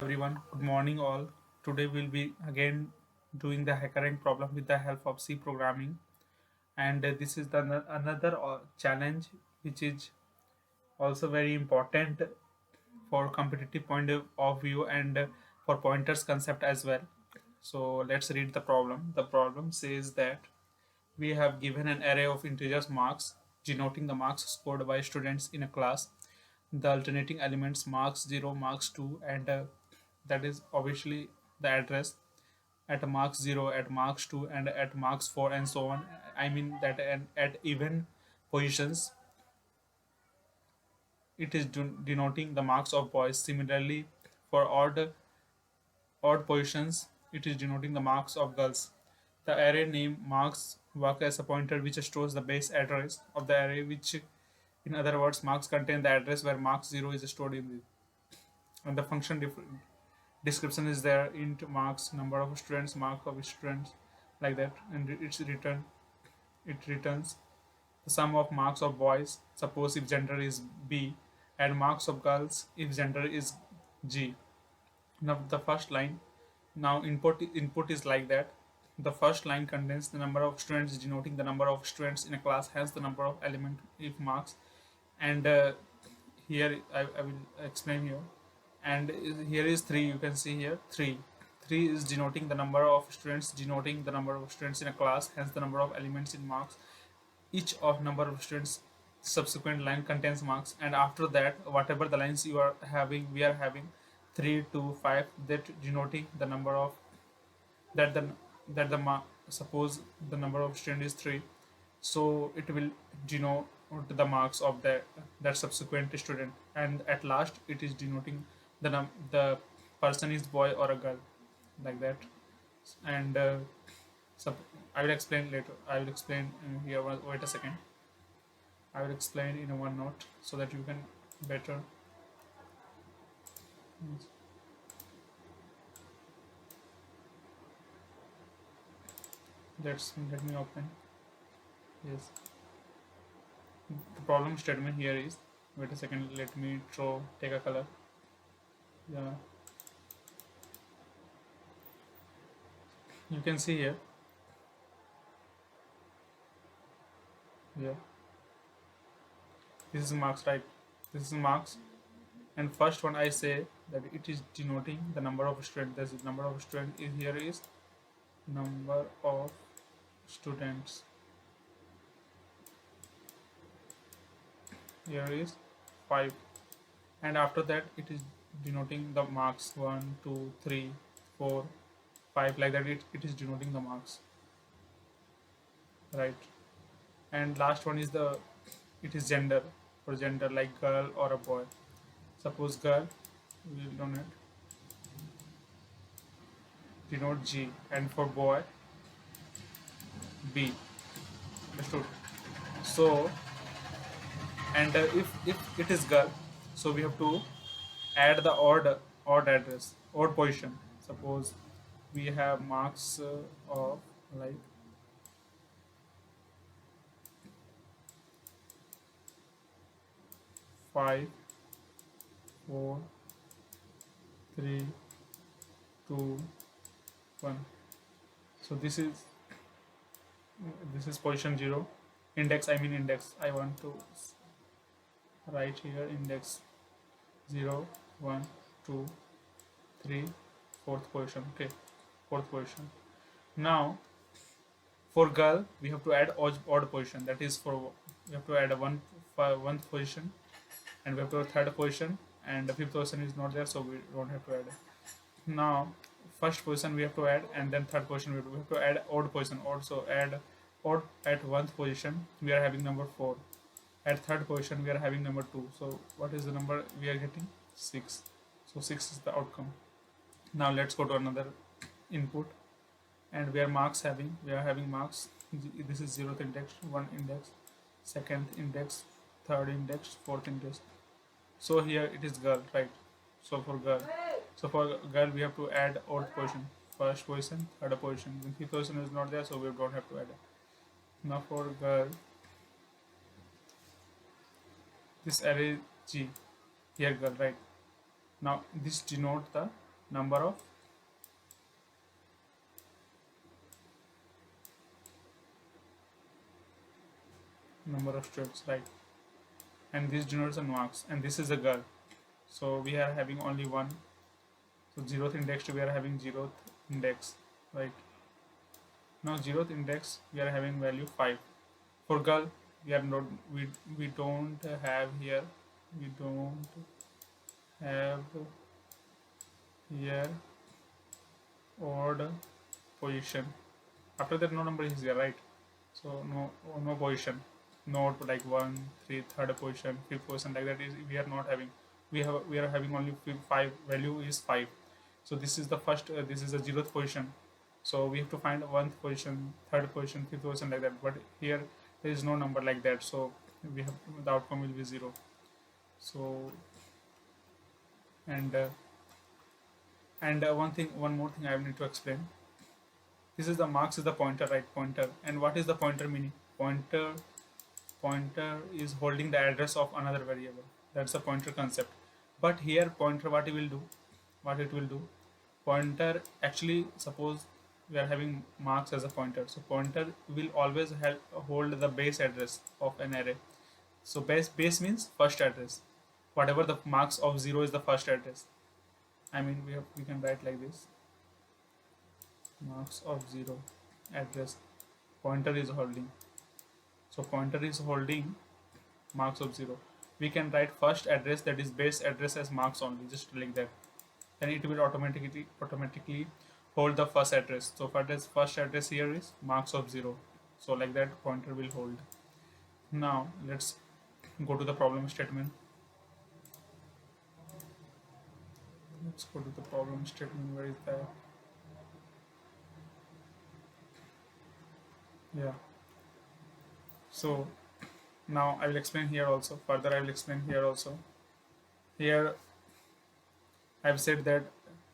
Everyone, good morning all. Today we'll be again doing the HackerRank problem with the help of C programming, and this is another challenge which is also very important for competitive point of view and for pointers concept as well. So let's read the problem. The problem says that we have given an array of integers marks denoting the marks scored by students in a class. The alternating elements marks 0, marks 2, and that is obviously the address at marks 0, at marks 2, and at marks 4, and so on. I mean that at even positions it is denoting the marks of boys. Similarly, for odd positions it is denoting the marks of girls. The array name marks work as a pointer which stores the base address of the array, which in other words marks contain the address where marks 0 is stored in. And the function description is there: int marks number of students, mark of students, like that. And it returns the sum of marks of boys, suppose if gender is B, and marks of girls if gender is G. Now the first line, now input is like that. The first line contains the number of students denoting the number of students in a class, hence the number of element if marks. And here I will explain here. And here is 3, you can see here 3 is denoting the number of students, denoting the number of students in a class, hence the number of elements in marks. Each of number of students subsequent line contains marks, and after that whatever the lines you are having, we are having 3 to 5, that denoting the number of that the that the mark, suppose the number of student is 3, so it will denote the marks of that subsequent student, and at last it is denoting the person is boy or a girl, like that. And I will explain later. I will explain here. Wait a second. I will explain in a one note so that you can better. Let me open. Yes. The problem statement here is, wait a second. Let me take a color. Yeah. You can see here. Yeah. This is marks, right? This is marks, and first one I say that it is denoting the number of students. This is number of students is here is number of students. Here is 5, and after that it is denoting the marks 1, 2, 3, 4, 5, like that. It is denoting the marks, right? And last one is the it is gender, for gender like girl or a boy. Suppose girl, we will denote G, and for boy B. Understood? So, and if it is girl, so we have to add the odd address, odd position. Suppose we have marks of like 5, 4, 3, 2, 1. So this is position 0. Index, I mean index, I want to write here index 0, 1, 2, 3, fourth position. Okay, fourth position. Now for girl we have to add odd position, that is for we have to add a one position, and we have to have third position, and the fifth position is not there, so we don't have to add it. Now first position we have to add, and then third position we have to add odd position. Also add odd at one position, we are having number 4. At third position we are having number 2. So what is the number we are getting? 6. So 6 is the outcome. Now let's go to another input, and we are having marks. This is 0th index, 1 index, second index, third index, fourth index. So here it is girl, right? So for girl we have to add odd position, first position, third position. The fifth position is not there, so we don't have to add it. Now for girl, this array G, here girl, right? Now this denote the number of students, right? And this denotes the marks, and this is a girl, so we are having only one. So zeroth index we are having zeroth index, right? Now zeroth index we are having value 5. For girl we are not, we don't have here, we don't have here odd position. After that no number is here, right? So no position, not like 1 3 third position, fifth position, like that is we are not having. We are having only 5, value is 5. So this is the first, this is the zeroth position, so we have to find 1st position, 3rd position, 5th position, like that. But here there is no number like that, so we have, the outcome will be 0. So and one more thing I need to explain. This is the marks is the pointer, right? Pointer. And what is the pointer meaning? Pointer is holding the address of another variable. That's the pointer concept. But here pointer, what it will do, pointer actually, suppose we are having marks as a pointer, so pointer will always hold the base address of an array. So base means first address. Whatever the marks of 0 is the first address. I mean, we can write like this: marks of 0 address pointer is holding. So pointer is holding marks of 0. We can write first address, that is base address, as marks only, just like that. Then it will automatically hold the first address. So first address here is marks of 0. So like that pointer will hold. Now let's go to the problem statement. Let's go to the problem statement. Where is that? Yeah. So now I will explain here also. Further I will explain here also. Here I've said that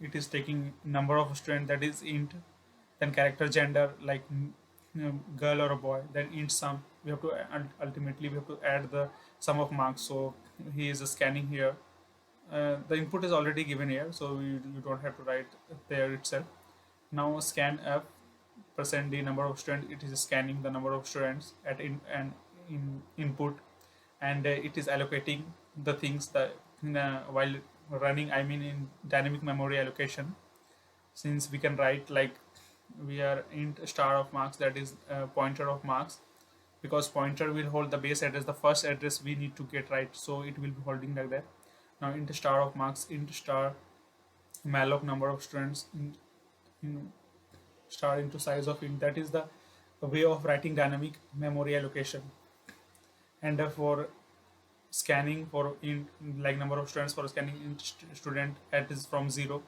it is taking number of student, that is int, then character gender, like girl or a boy, then int sum. We have to ultimately we have to add the sum of marks. So he is scanning here. The input is already given here, so you don't have to write there itself. Now scan f percent d number of students. It is scanning the number of students at in input, and it is allocating the things that while running, I mean in dynamic memory allocation. Since we can write like we are int star of marks, that is pointer of marks, because pointer will hold the base address, the first address we need to get, right? So it will be holding like that. Now int star of marks, int star malloc number of students, in star into size of int. That is the way of writing dynamic memory allocation. And for scanning, for int like number of students, for scanning int student at is from 0,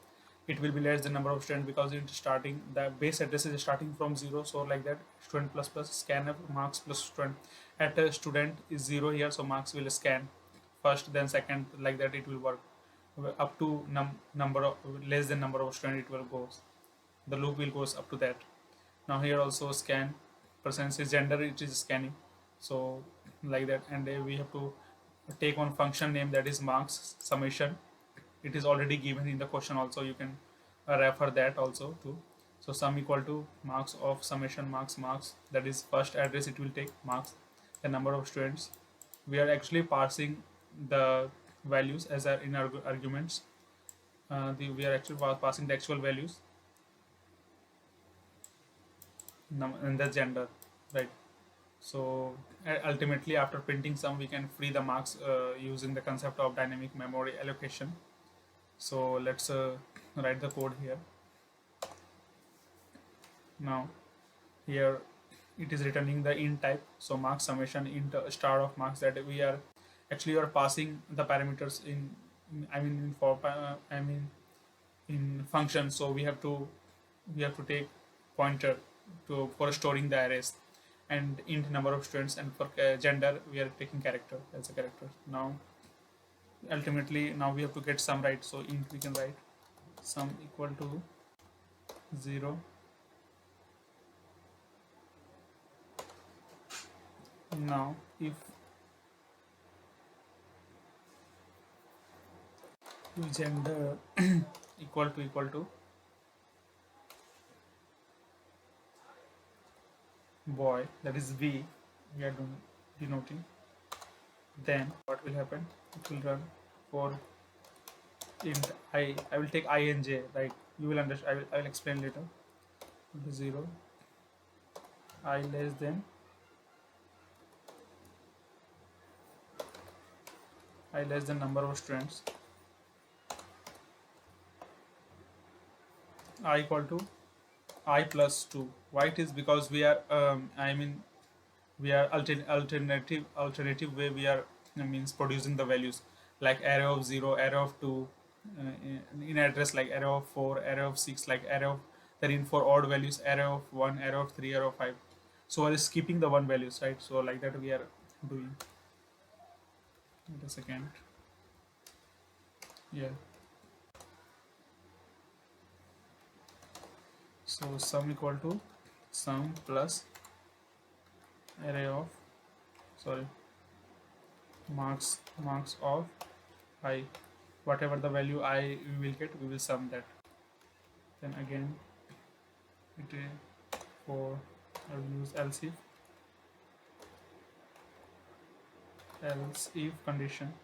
it will be less than number of student, because it starting, the base address is starting from 0. So like that, student plus plus scan marks plus student. At a student is 0 here, so marks will scan first, then second, like that it will work up to number of less than number of student, it will goes, the loop will goes up to that. Now here also scan percentage gender, it is scanning, so like that. And we have to take one function name, that is marks summation. It is already given in the question also, you can refer that also too. So sum equal to marks of summation marks, that is first address, it will take marks, the number of students. We are actually parsing the values as in our arguments. We are actually passing the actual values and the gender, right? So ultimately, after printing sum, we can free the marks using the concept of dynamic memory allocation. So let's write the code here. Now here it is returning the int type, so marks summation int star of marks, that we are actually passing the parameters in I mean in for I mean in function. So we have to take pointer to for storing the arrays, and int number of students, and for gender we are taking character as a character. Now ultimately, now we have to get sum, right? So int, we can write sum equal to 0. Now if gender equal to boy, that is v, we are doing denoting. Then what will happen, it will run for int I will take I and j, right? You will understand, I will explain later. 0 I less than number of students, I equal to I plus 2. Why? It is because we are I mean we are alternative way we are means producing the values, like array of 0, array of 2, in address like array of 4, array of 6, like array of, then in for odd values array of 1, array of 3, array of 5. So I is skipping the one values, right? So like that we are doing. Wait a second. Yeah. So sum equal to sum plus array of, sorry, marks of I, whatever the value I we will get, we will sum that. Then again it for I will use else if condition.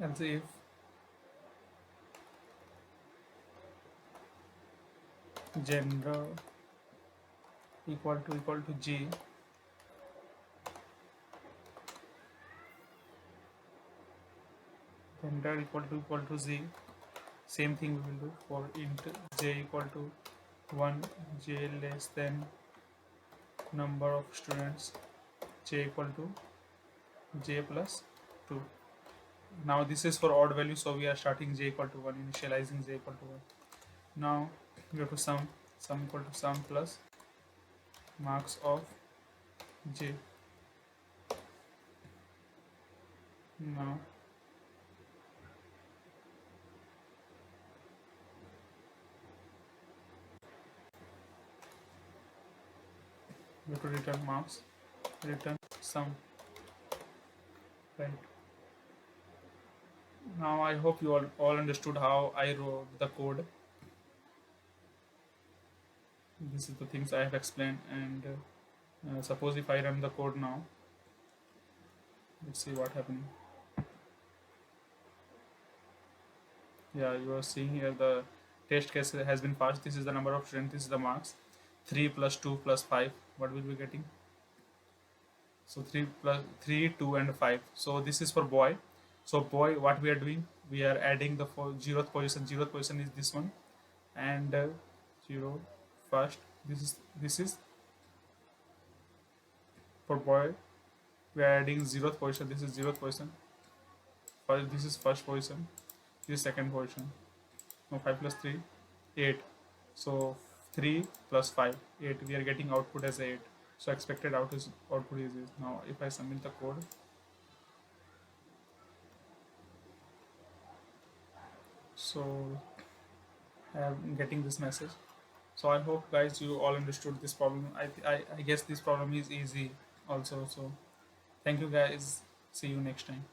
Else if gender equal to g, gender equal to z. Same thing we will do for int j equal to 1, j less than number of students, j equal to j plus 2. Now this is for odd value, so we are starting j equal to 1, initializing j equal to 1. Now we have to sum equal to sum plus marks of j. Now we have to return marks, return sum, right? Now I hope you all understood how I wrote the code. This is the things I have explained, and suppose if I run the code now, let's see what happening. Yeah, you are seeing here the test case has been passed. This is the number of students, this is the marks. 3 plus 2 plus 5, what will be getting? So 3 plus 3, 2 and 5. So this is for boy. So boy, what we are doing, we are adding the for zeroth position. Zeroth position is this one, and 0 first. This is for boy. We are adding zeroth position. This is zeroth position. First, this is first position. This is second position. Now 5 plus 3, 8. So 3 plus 5, 8. We are getting output as 8. So expected output is this. Now if I submit the code, so I am getting this message. So I hope guys you all understood this problem. I guess this problem is easy also. So thank you guys. See you next time.